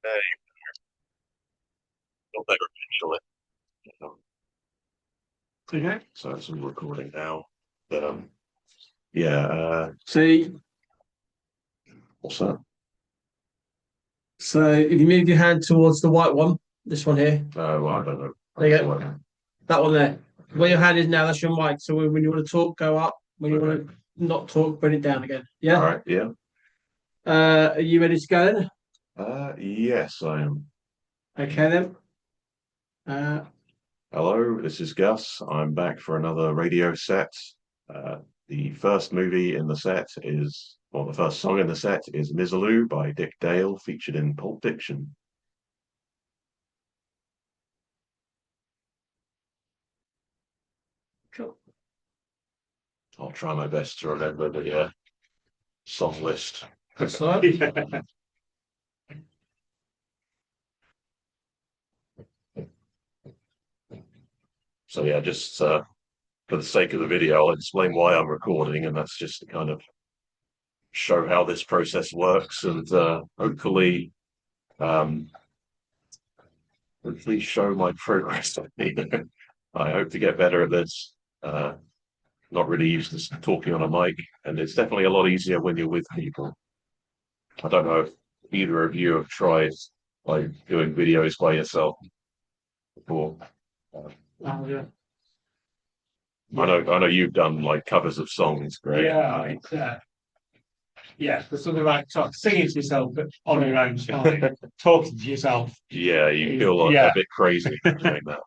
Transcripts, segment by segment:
Hey, not better eventually. Um, Okay. so it's all recording now. But yeah. See, What's that? so if you move your hand towards the white one, this one here, Well, I don't know. there you go. That one there. Where your hand is now, that's your mic. So when you want to talk, go up. When you want to not talk, bring it down again. All Yeah. right. Yeah. Are you ready to go then? Yes, I am. Okay then. Uh, Hello, this is Gus. I'm back for another radio set. Uh, the first movie in the set is, well, the first song in the set is Mizzaloo by Dick Dale, featured in Pulp Fiction. cool. I'll try my best to remember the song list. That's all right. So yeah, just for the sake of the video, I'll explain why I'm recording, and that's just to kind of show how this process works, and um, hopefully show my progress. I hope to get better at this. Not really used to talking on a mic, and it's definitely a lot easier when you're with people. I don't know if either of you have tried like doing videos by yourself before. Uh, Oh, yeah. I know you've done like covers of songs, Greg. Yeah, there's something about singing to yourself, but on your own time, talking to yourself. Yeah, you feel like a bit crazy doing that.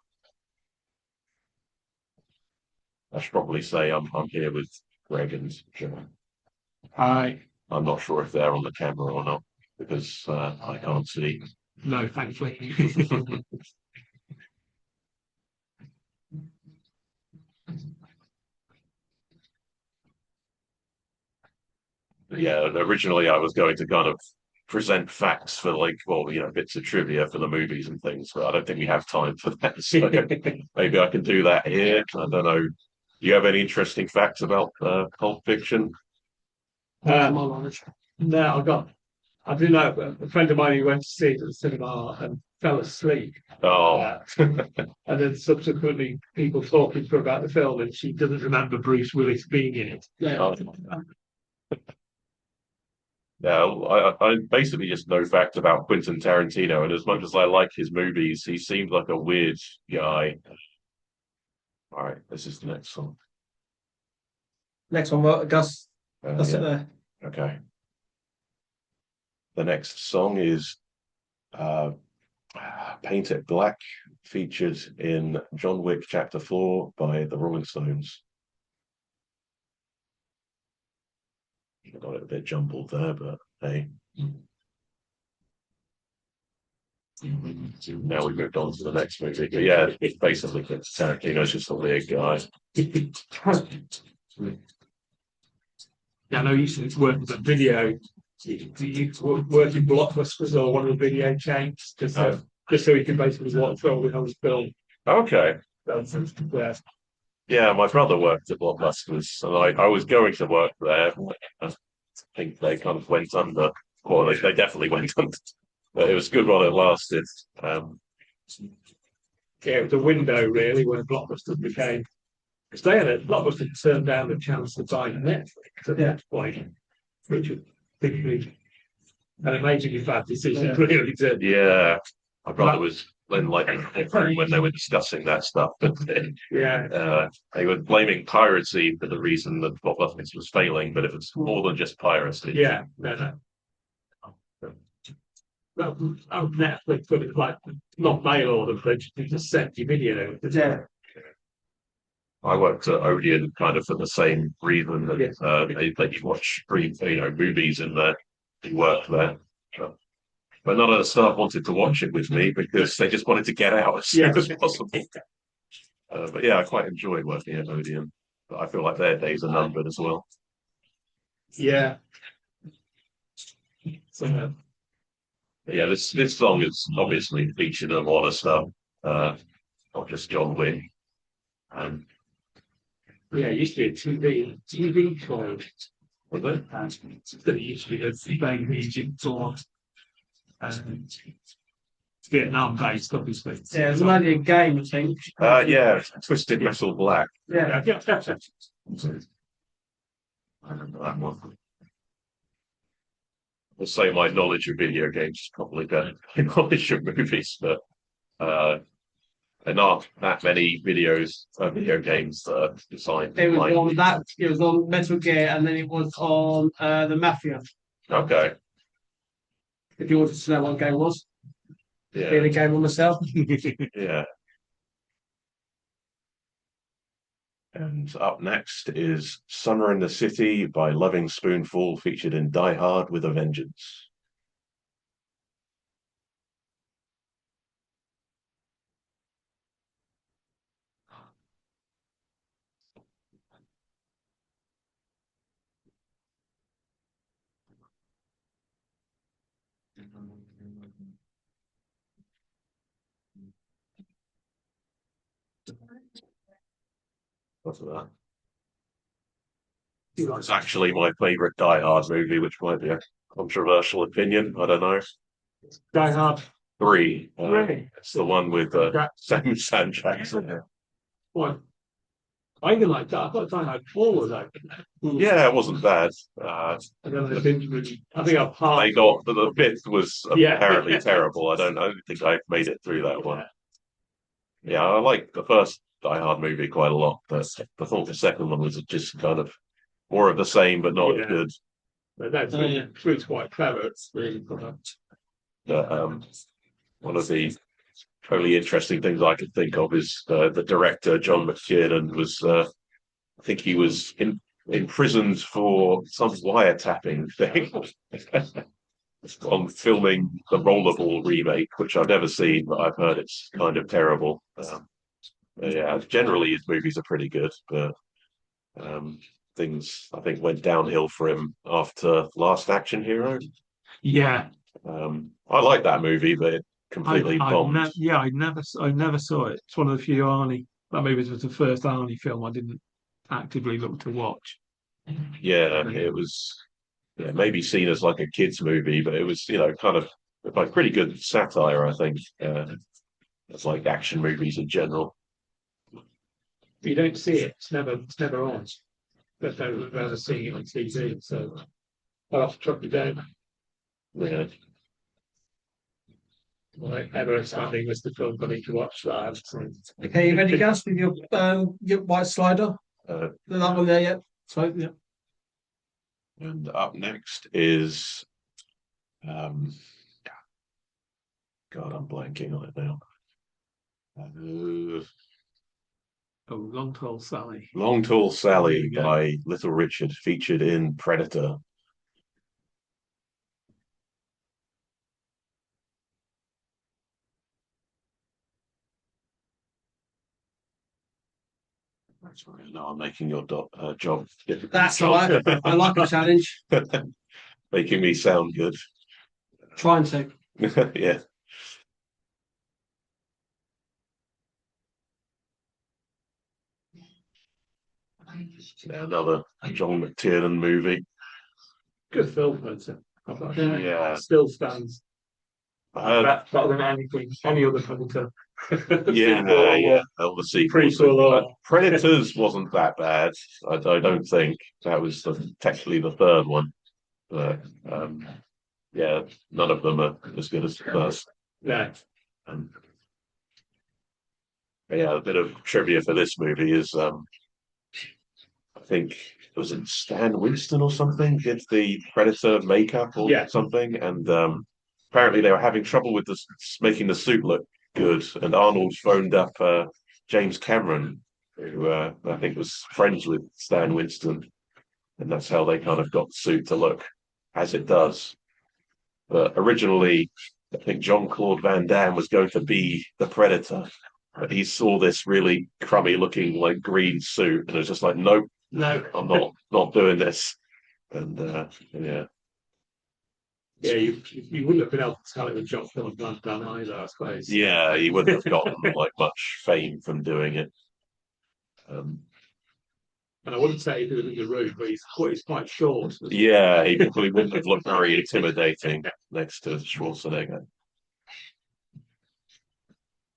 I should probably say I'm here with Greg and John. Hi. I'm not sure if they're on the camera or not because I can't see. No, thankfully. Yeah, originally I was going to kind of present facts for like, well, bits of trivia for the movies and things, but I don't think we have time for that. So maybe I can do that here. I don't know. Do you have any interesting facts about Pulp Fiction? To my knowledge. No, I do know a friend of mine who went to see it at the cinema and fell asleep. Oh, And then subsequently people talking to her about the film and she doesn't remember Bruce Willis being in it. Yeah. oh. No, I basically just know facts about Quentin Tarantino, and as much as I like his movies, he seemed like a weird guy. All right, this is the next song. Next one, Gus. That's it Yeah, there. okay. The next song is uh, Paint It Black, featured in John Wick Chapter 4 by the Rolling Stones. I got it a bit jumbled there, but hey. Now we moved on to the next movie. But yeah, it's basically Tarantino's just a weird guy. Yeah, I know you used to work with a video. Do you work in Blockbusters or one of the video chains? Just so you can basically watch all the whole film. Okay. Yeah. Yeah, my brother worked at Blockbusters, and I was going to work there. I think they kind of went under. Well, they definitely went under. But it was good while it lasted. Yeah, it was a window really when Blockbuster became because they had a Blockbuster turned down the chance to buy Netflix at that point, which was particularly an amazingly bad decision, really did. Yeah, my brother was in like when they were discussing that stuff, but they were blaming piracy for the reason that Blockbusters was failing. But if it's more than just piracy, no. Well, Netflix got it like not mail order, but just sent you video. Yeah. I worked at Odeon kind of for the same reason that they let you watch free, movies in there. You worked there. But none of the staff wanted to watch it with me because they just wanted to get out as soon as possible. But yeah, I quite enjoyed working at Odeon. But I feel like their days are numbered as well. Yeah. So, yeah, this song is obviously featured in a lot of stuff, not just John Wick. Yeah, it used to be a TV show. Was it? That used to be a bang music song. and it's Vietnam based, obviously. Yeah, it's only a game, I think. Yeah, Twisted Metal Black. Yeah. I remember that one. I'll say my knowledge of video games is probably better than knowledge of movies, but there aren't that many video games that are designed. It was on that. It was on Metal Gear, and then it was on the Mafia. Okay. If you wanted to know what game it was, Yeah. being a game on myself. Yeah. And up next is Summer in the City by Loving Spoonful, featured in Die Hard with a Vengeance. What's that? It's actually my favourite Die Hard movie, which might be a controversial opinion. I don't know. Die Hard 3. Really? It's the one with Sam Jackson. One. I even like that. I thought Die Hard 4 was like. Yeah, it wasn't bad. I don't know, I think I've half. They got the fifth was apparently terrible. I don't think I've made it through that one. Yeah, I like the first Die Hard movie quite a lot, but I thought the second one was just kind of more of the same, but not as good. But that's it's quite clever. It's really product. One of the totally interesting things I could think of is the director John McTiernan was, I think he was imprisoned for some wiretapping thing on filming the Rollerball remake, which I've never seen, but I've heard it's kind of terrible. Yeah, generally his movies are pretty good, but things I think went downhill for him after Last Action Hero. Yeah, I like that movie, but it completely bombed. I never saw it. It's one of the few Arnie. That movie was the first Arnie film I didn't actively look to watch. Yeah, it was maybe seen as like a kids movie, but it was kind of like pretty good satire, I think. It's like action movies in general. You don't see it. It's never on. But I've never seen it on TV, so I'll have to track it down. Yeah. Like ever expanding list of films I need to watch that I haven't seen. Okay, you ready, Gus, with your white slider? That one there yet? So yeah. And up next is, God, I'm blanking on it now. Long Tall Sally. Long Tall Sally by Little Richard, featured in Predator. Sorry, no, I'm making your job difficult. That's all right. I like a challenge. Making me sound good. Trying to. Yeah. Another John McTiernan movie. Good film, but Yeah. still stands. Better than any other Predator. yeah. All the sequels. Predators wasn't that bad. I don't think that was technically the third one, but yeah, none of them are as good as the first. Yeah. Yeah, a bit of trivia for this movie is I think it was Stan Winston or something did the Predator makeup or something, and apparently they were having trouble with making the suit look good, and Arnold phoned up James Cameron, who I think was friends with Stan Winston, and that's how they kind of got the suit to look as it does. But originally, I think Jean-Claude Van Damme was going to be the Predator, but he saw this really crummy looking like green suit, and was just like, nope, no, I'm not doing this. And yeah. Yeah, you wouldn't have been able to tell it with Jean-Claude Van Damme either, I suppose. Yeah, he wouldn't have gotten like much fame from doing it. And I wouldn't say he was in the room, but he's quite short. Yeah, he probably wouldn't have looked very intimidating next to Schwarzenegger.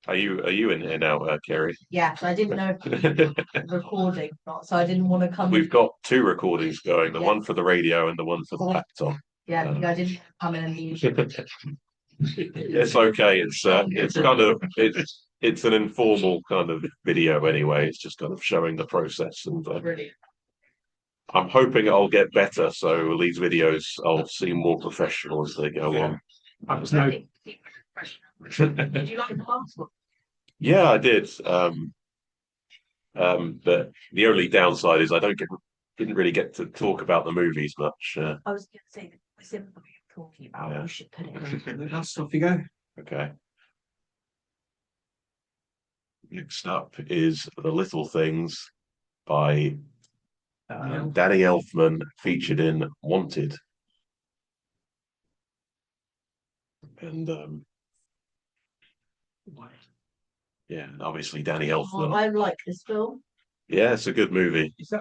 Are you in here now, Kerry? Yeah, so I didn't know if recording or not, so I didn't want to come We've in. got two recordings going, the Yeah. one for the radio and the one for the laptop. Yeah, I didn't come in and use It's okay. It's kind of it's an informal kind of video anyway. It's just kind of showing the process, and really. I'm hoping it'll get better. So these videos I'll seem more professional as they go on. I was no. Did you like the last one? Yeah, I did. But the only downside is I didn't really get to talk about the movies much. I was going to say the simple you're talking about. Yeah. We should put it in. That's off you go. Okay. Next up is The Little Things by Danny Elfman, featured in Wanted. And yeah, obviously Danny Elfman. I like this film. Yeah, it's a good movie. Is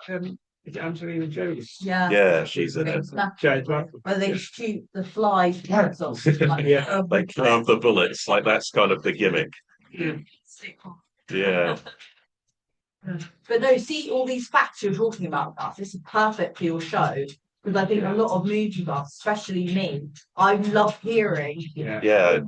it Angelina Jolie? Yeah. Yeah, she's in it. James Manford. Where they shoot the flies heads off. Like, Yeah. They carve the bullets, like that's kind of the gimmick. Yeah. But no, see all these facts you're talking about, Gus, this is perfect for your show. Because I think a lot of movie buffs, especially me, I love hearing Yeah.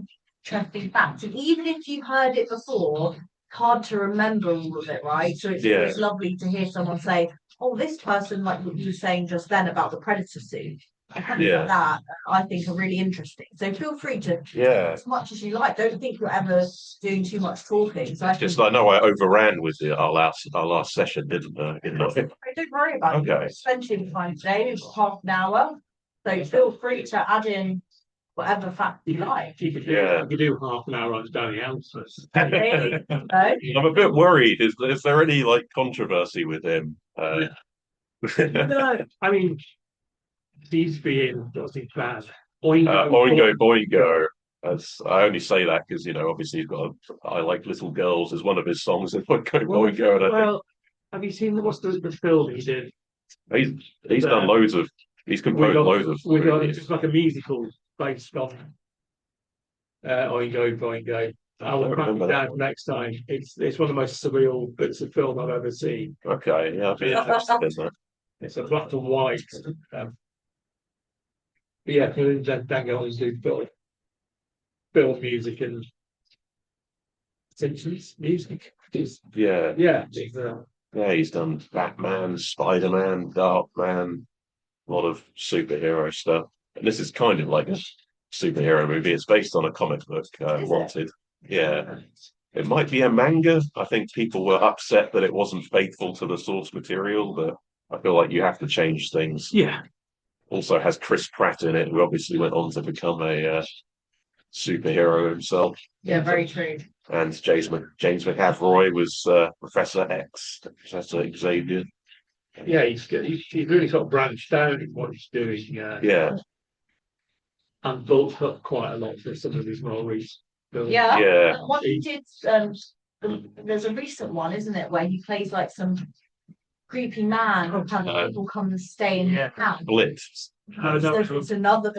interesting facts. And even if you've heard it before, it's hard to remember all of it, right? So it's Yeah. always lovely to hear someone say, oh, this person, like what you were saying just then about the predator suit. And things Yeah. like that, I think are really interesting. So feel free to Yeah. as much as you like. Don't think you're ever doing too much talking. So I Just think, I know I overran with our last session, didn't I? don't worry about it. Okay. It's plenty of time today. We've got half an hour. So feel free to add in whatever fact you like. You could do half an hour on Danny Elfman. No? I'm a bit worried. Is there any like controversy with him? No, I mean, he's being what's he bad? Oingo, Oingo Boingo. As I only say that because obviously he's got I Like Little Girls as one of his songs in Oingo Boingo, and I Well, have you seen what's the film he did? think he's done loads of he's composed loads of movies. It's like a musical based on Oingo Boingo. I will track it down next time. It's one of the most surreal bits of film I've ever seen. Okay, yeah, I'd be interested in that. It's a black and white. But yeah, then go on to do film music and Simpsons music. Yeah, Yeah, yeah, he's done Batman, Spider-Man, Darkman, a lot of superhero stuff. And this is kind of like a superhero movie. It's based on a comic book, Wanted. Yeah. It might be a manga. I think people were upset that it wasn't faithful to the source material, but I feel like you have to change things. yeah. Also has Chris Pratt in it, who obviously went on to become a superhero himself. Yeah, very true. And James McAvoy was Professor Professor Xavier. Yeah, he's really sort of branched out in what he's doing. Yeah. And bulked up quite a lot for some of his more recent films. Yeah. Yeah. What he did, there's a recent one, isn't it, where he plays like some creepy man and people come and stay in his house. Blitz. Oh, no, It's another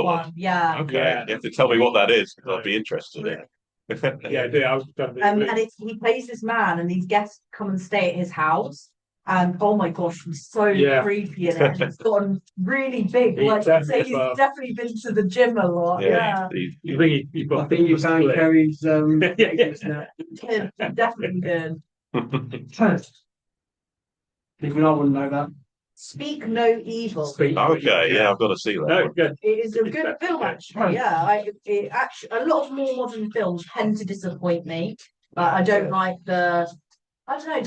one. Yeah. Okay. Yeah. You have to tell me what that is, because I'd be interested in it. I was And he plays this man, and these guests come and stay at his house. And oh my gosh, he's so creepy in it. And he's gotten really big. He's Like definitely he's definitely been to the gym a lot. Yeah, You think he I think you found Kerry's Yeah. he definitely did. Even I wouldn't know that. Speak No Evil. Okay, yeah, I've got to see that No, one. good. It is a good film, actually. Yeah, it actually a lot of more modern films tend to disappoint me. Like I don't like the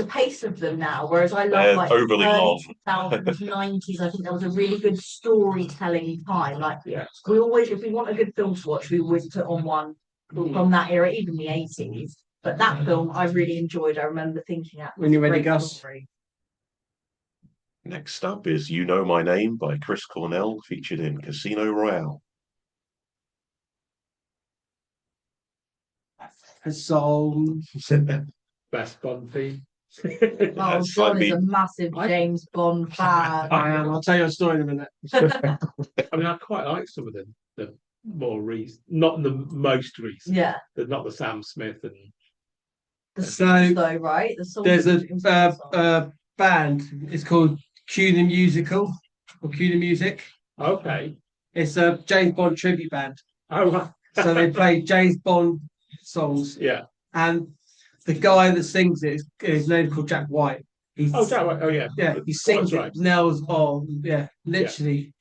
pace of them now. Whereas I love like overly long. 2000s, 90s. I think there was a really good storytelling time. Like we always, if we want a good film to watch, we always put on one from that era, even the 80s. But that film I really enjoyed. I remember thinking that When you're ready, great Gus. story. Next up is You Know My Name by Chris Cornell, featured in Casino Royale. A song. Best Bond theme. Oh, That's John like is me. a massive James Bond fan. I am. I'll tell you a story in a minute. I mean, I quite like some of the more recent, not the most recent, Yeah, but not the Sam Smith and the So, songs though, right? The songs. There's are a James Bond songs. band. It's called Cue the Musical or Cue the Music. okay. It's a James Bond tribute band. Oh, right. So they play James Bond songs, Yeah. and the guy that sings it is his name called Jack White. He's Oh, Jack, oh yeah. yeah, he sings That's right. it nails on. Yeah, literally.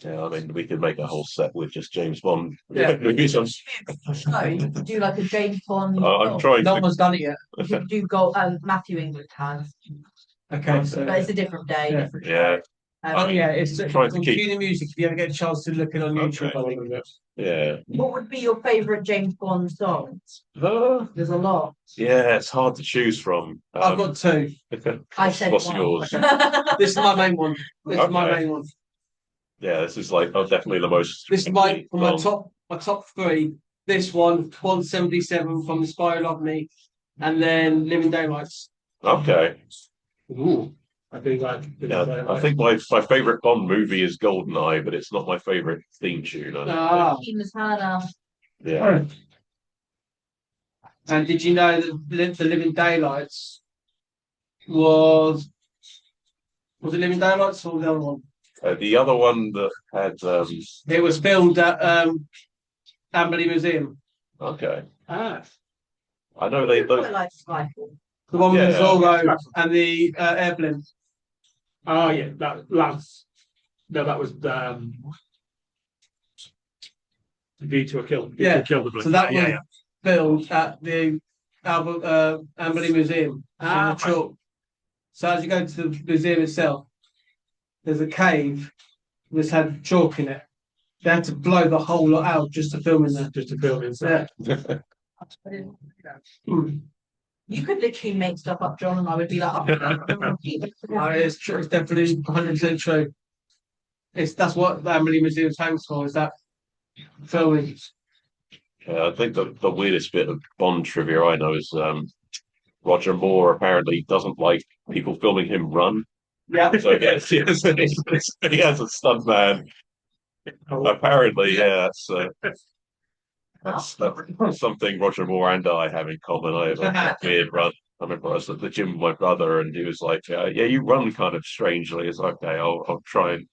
Yeah, I mean, we could make a whole set with just James Bond Yeah. movies. No, you could do like a James Bond. I'm film. trying No to. one's done it yet. You could do gold. Matthew England has, Okay, so but it's a different day, Yeah. different Yeah, show. oh yeah, it's trying called to keep. Cue the Music. If you ever get a chance to look it on YouTube, Okay. I think. Yeah. What would be your favourite James Bond song? Uh, There's a lot. yeah, it's hard to choose from. I've got two. I said what's one. yours? This is my main one. This is my Okay. main one. Yeah, this is like definitely the most. This is my long. top three. This one, 177 from The Spy Who Loved Me, and then Living Daylights. Okay. Ooh, I do like. Yeah, I think my favorite Bond movie is GoldenEye, but it's not my favorite theme tune. I don't Ah, Miss Hannah. think. Yeah. and did you know that the Living Daylights was it Living Daylights or the other one? The other one that had. It was filmed at Amberley Museum. Okay. Ah, I know I they. quite like Skyfall. The one with Yeah. Zorro and the airplane. oh yeah, that last. No, that was View to a Kill. View to Yeah. a Kill the Blade. So that yeah, was yeah. filmed at the Amberley Museum. Ah, in the chalk. So as you go to the museum itself, there's a cave which had chalk in it. They had to blow the whole lot out just to film in there. Just to film inside. Yeah. You could literally make stuff up, John, and I would be like, oh, It's true. It's definitely 100% true. That's what the Amberley Museum is famous for. Is that filming? I think the weirdest bit of Bond trivia I know is Roger Moore apparently doesn't like people filming him run. Yeah. So yes, he has a stunt man. Apparently, yeah, that's something Roger Moore and I have in common. I have a weird run. I remember I was at the gym with my brother, and he was like, "Yeah, you run kind of strangely." It's okay. I'll try and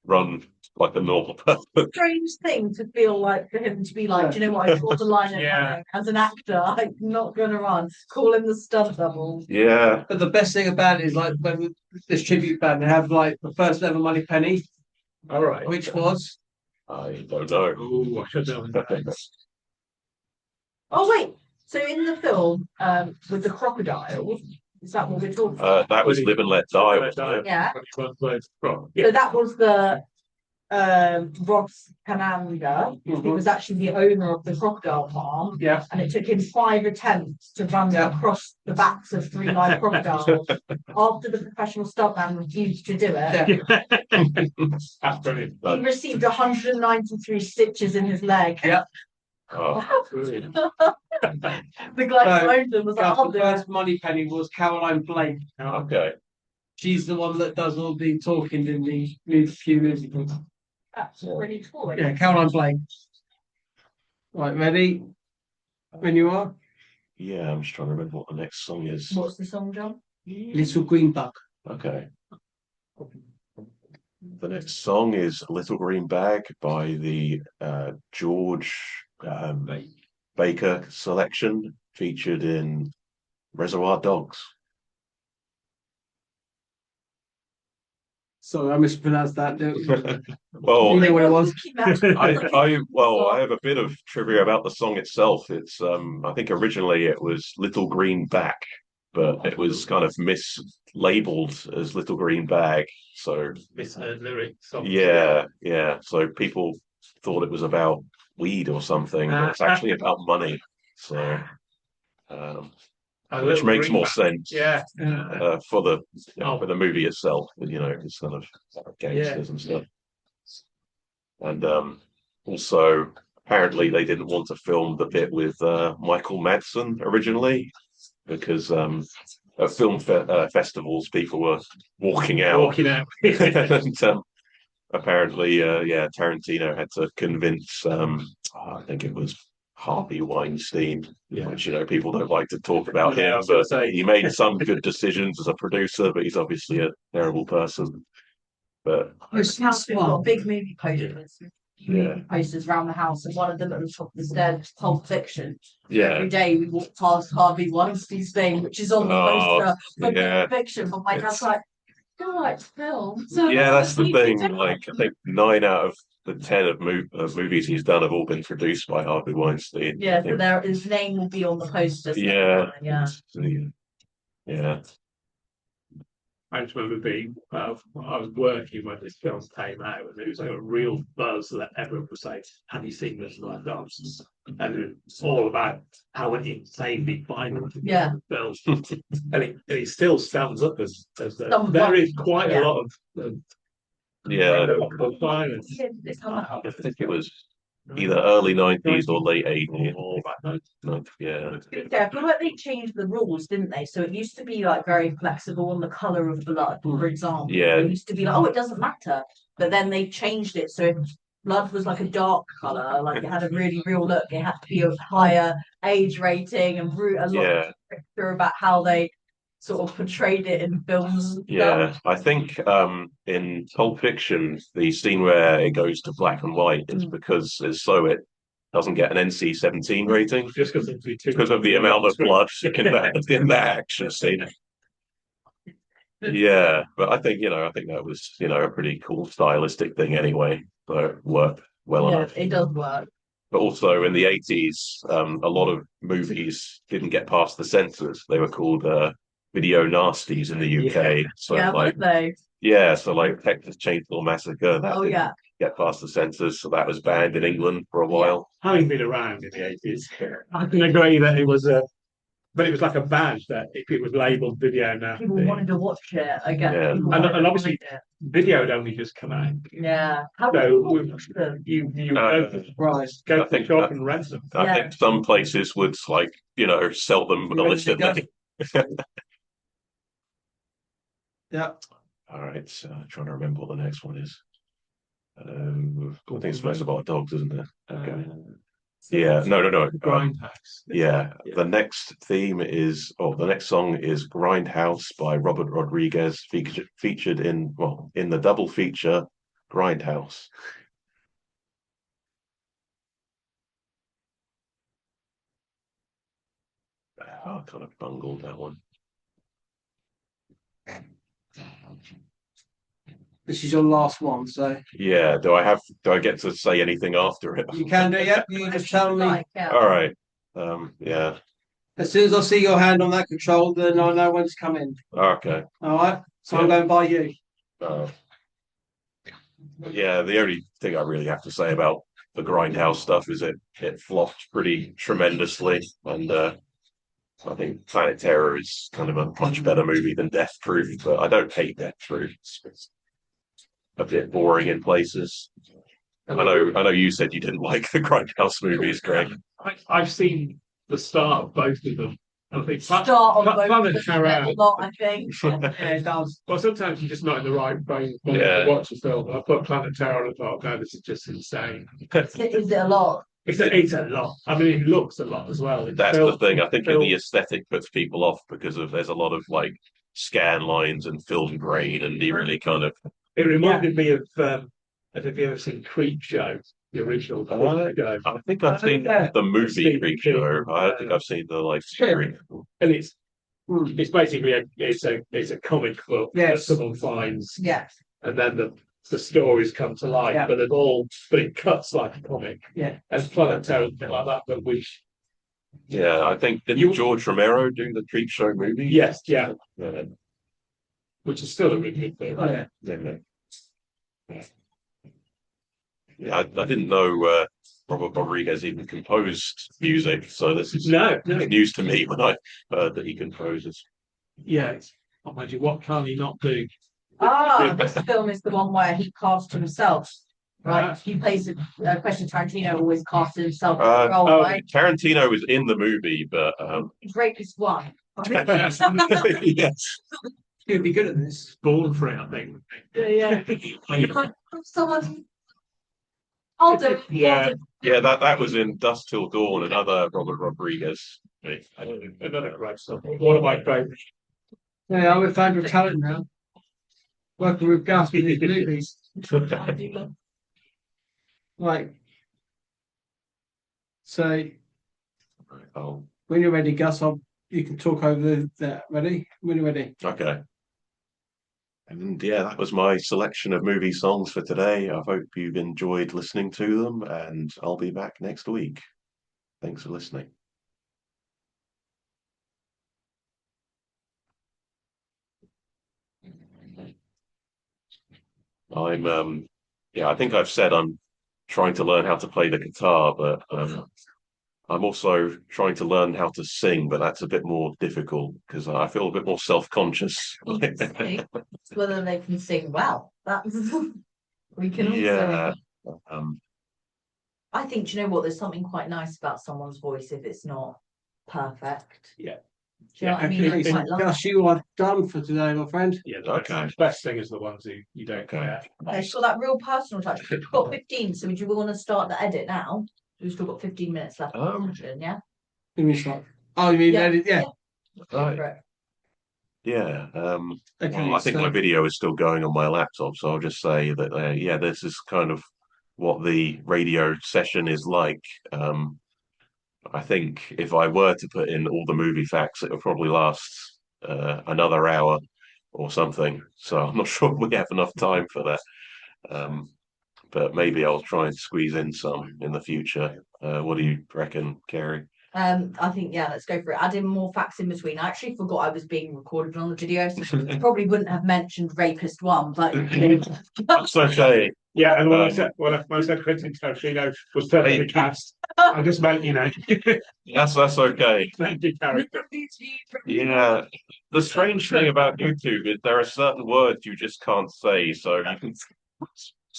run like a normal person. strange thing to feel like for him to be like, do you know what? I draw the line at Yeah. running. As an actor, I'm not gonna run. Call him the stunt double. Yeah. But the best thing about it is like when this tribute band, they have like the first ever Money Penny, All right. which was I don't know. Oh, I should know. Oh wait, so in the film, with the crocodile, is that what we're talking about? That was Live and Let Die, wasn't it? Yeah. Yeah. So that was the Ross Cananda, who was actually the owner of the crocodile farm, yeah. and it took him 5 attempts to run Yeah. across the backs of 3 live crocodiles. After the professional stuntman refused to do it, Yeah. That's brilliant. he received 193 stitches in his leg. Yeah. Oh, Brilliant. The guy who owned them was like, Yeah, I'll the do it. first Money Penny was Caroline Blake. okay. She's the one that does all the talking in the few musicals. That's pretty cool. Yeah, Caroline Blake. Right, ready? When you are. Yeah, I'm just trying to remember what the next song is. What's the song, John? Little Green Bug. Okay. The next song is Little Green Bag by the George Baker selection, featured in Reservoir Dogs. Sorry, I mispronounced that. Well, You know what it was? I have a bit of trivia about the song itself. It's I think originally it was Little Green Back, but it was kind of mislabeled as Little Green Bag. So Misheard lyrics. yeah. So people thought it was about weed or something, but it's actually about money. So which makes more sense. Yeah. For the movie itself, it's kind of gangsters and stuff. And also, apparently, they didn't want to film the bit with Michael Madsen originally because at festivals, people were walking out. Walking out. And apparently, Tarantino had to convince, I think it was Harvey Weinstein, which people don't like to talk about him, but he made some good decisions as a producer, but he's obviously a terrible person. But We've got big movie posters around the house, and one of them at the top of the stairs is Pulp Fiction. Every day we walk past Harvey Weinstein's thing, which is on the poster for Pulp Fiction, but my dad's like, "Don't like film." So that's the thing. Like, I think 9 out of the 10 of movies he's done have all been produced by Harvey Weinstein. Yeah, so his name will be on the poster. Yeah. I just remember I was working when this film came out, and it was like a real buzz that everyone was saying, "Have you seen this live dance?" And it's all about how insanely violent the film, and it still stands up as there is quite a lot of violence. I think it was either early 90s or late 80s. Yeah, I feel like they changed the rules, didn't they? So it used to be like very flexible on the color of blood, for example. Yeah. It used to be like, oh, it doesn't matter. But then they changed it. So if blood was like a dark color, like it had a really real look, it had to be a higher age rating and a lot stricter about how they sort of portrayed it in films. I think in Pulp Fiction, the scene where it goes to black and white is because it doesn't get an NC-17 rating, just because of the amount of blood in that action scene. Yeah, but I think that was a pretty cool stylistic thing anyway, so it worked well enough. It does work. But also in the 80s, a lot of movies didn't get past the censors. They were called video nasties in the UK. So like Texas Chainsaw Massacre, that didn't get past the censors, so that was banned in England for a while. Having been around in the 80s, I can agree that it was but it was like a badge that if it was labelled video nasty, people wanted to watch it again. Yeah. And obviously video had only just come out. Yeah. So you go to the shop and rent them. I think some places would sell them illicitly. Yeah. All right. So trying to remember what the next one is. I think it's most about dogs, isn't it? Okay. No. Grindhouse. The next the next song is Grindhouse by Robert Rodriguez, featured in the double feature Grindhouse. I kind of bungled that one. This is your last one, so yeah. Do I get to say anything after it? You can do. Yeah, you just tell me. All right. As soon as I see your hand on that control, then I know when to come in. Okay. All right. So I'm going by you. The only thing I really have to say about the Grindhouse stuff is it flopped pretty tremendously, and I think Planet Terror is kind of a much better movie than Death Proof, but I don't hate Death Proof. It's a bit boring in places. I know you said you didn't like the Grindhouse movies, Greg. I've seen the start of both of them. I think start on Planet Terror. A lot, I think. It does. Well, sometimes you're just not in the right brain to watch a film. I put Planet Terror and I thought, no, this is just insane. Is it a lot? It's a lot. I mean, it looks a lot as well. That's the thing. I think the aesthetic puts people off because there's a lot of scan lines and film grain, and you really kind of. It reminded me of. Have you ever seen Creepshow? The original. I think I've seen the movie Creepshow. I don't think I've seen the series. And it's basically it's a comic book that someone finds. Yes. And then the stories come to life, but it cuts like a comic. Yeah. And Planet Terror a bit like that, but which. Yeah, I think didn't George Romero do the Creepshow movie? Yes, yeah. Which is still a really good thing. Yeah, I didn't know Robert Rodriguez even composed music, so this is news to me when I heard that he composes. Yeah, imagine what can he not do? This film is the one where he cast himself, right? He plays Quentin Tarantino always casts himself in the role, right? Tarantino was in the movie, but Drake is one. Yes. You'd be good at this. Born for it, I think. Yeah. Someone. I'll do it. Yeah. Yeah, that was in Dust Till Dawn, another Robert Rodriguez. Another great song. One of my favourites. Yeah, I'm a fan of talent now. Working with Gus with his movies. Right. So Oh, when you're ready, Gus, you can talk over that. Ready? When you're ready. okay. And yeah, that was my selection of movie songs for today. I hope you've enjoyed listening to them, and I'll be back next week. Thanks for listening. Yeah, I think I've said I'm trying to learn how to play the guitar, but I'm also trying to learn how to sing, but that's a bit more difficult because I feel a bit more self-conscious. It's whether they can sing well. That's we can Yeah. also. I think, do you know what? There's something quite nice about someone's voice if it's not perfect. Yeah. Do you know what I mean? I quite love Gus, you are done for today, my friend. Yeah, Okay. the best singers are the ones who you don't care. It's got that real personal touch. We've got 15, so would you want to start the edit now? We've still got 15 minutes left. Yeah. Give me a shot. Oh, you mean Yeah. edit? Yeah. Right. Yeah. Okay. Well, I think my video is still going on my laptop, so I'll just say that, yeah, this is kind of what the radio session is like. I think if I were to put in all the movie facts, it would probably last another hour or something. So I'm not sure we have enough time for that. But maybe I'll try and squeeze in some in the future. What do you reckon, Kerry? I think let's go for it. Add in more facts in between. I actually forgot I was being recorded on the video, so probably wouldn't have mentioned rapist one, but That's okay. Yeah, and when I said Quentin Tarantino was perfectly cast, I just meant That's okay. character. Yeah. The strange thing about YouTube is there are certain words you just can't say, so you can.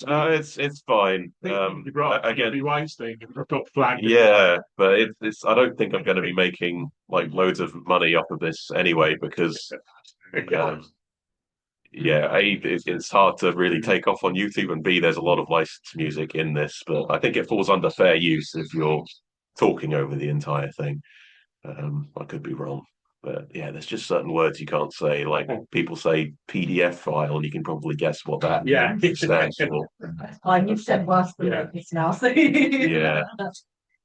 It's fine. You brought Again, Weinstein, got flagged. yeah, but it's. I don't think I'm going to be making like loads of money off of this anyway because, yeah, A, it's hard to really take off on YouTube, and B, there's a lot of licensed music in this, but I think it falls under fair use if you're talking over the entire thing. I could be wrong. But yeah, there's just certain words you can't say. Like people say PDF file, and you can probably guess what that stands for. you've said worse than rapist now. So Yeah.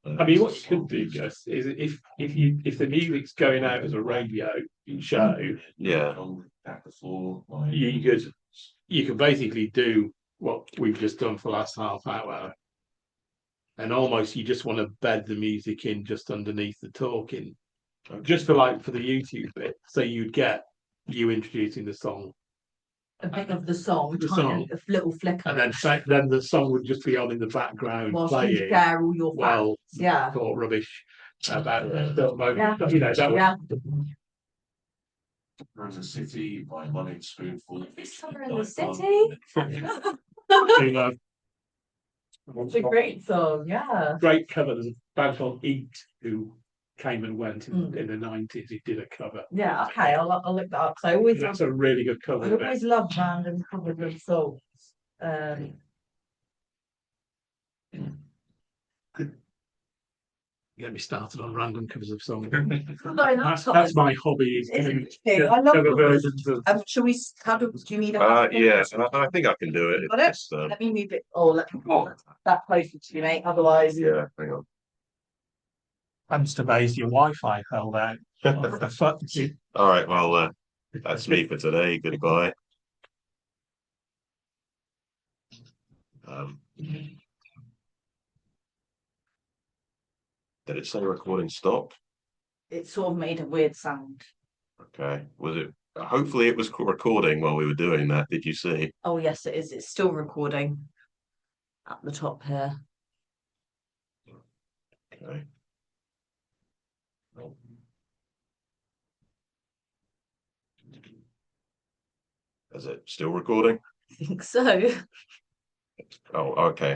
I mean, what you could do, Gus, is if the music's going out as a radio show, Yeah. you could basically do what we've just done for the last half hour, and almost you just want to bed the music in just underneath the talking, just for the YouTube bit. So you'd get you introducing the song, a bit of the song, a little flicker, and then the song would just be on in the background whilst playing. you share all your facts. Thought rubbish about There's a city by Money Spoonful. This summer in the city. It's a great song, Great cover. There's a band called Eat who came and went in the 90s. He did a cover. Yeah, okay, I'll look that up. So That's a really good cover. I always love random covers of songs. Get me started on random covers of songs. That's my hobby. I love cover versions of. Shall we? Do you need Yeah, I think I can do it. Got it? Let me move it. Let me that closer to you, mate. Otherwise, yeah, hang on. I'm just amazed your Wi-Fi held out. All right, well, that's me for today. Goodbye. Did it say recording stop? It sort of made a weird sound. Okay. Was it? Hopefully, it was recording while we were doing that. Did you see? Oh yes, it is. It's still recording. At the top here. Okay. Is it still recording? I think so. Oh, okay.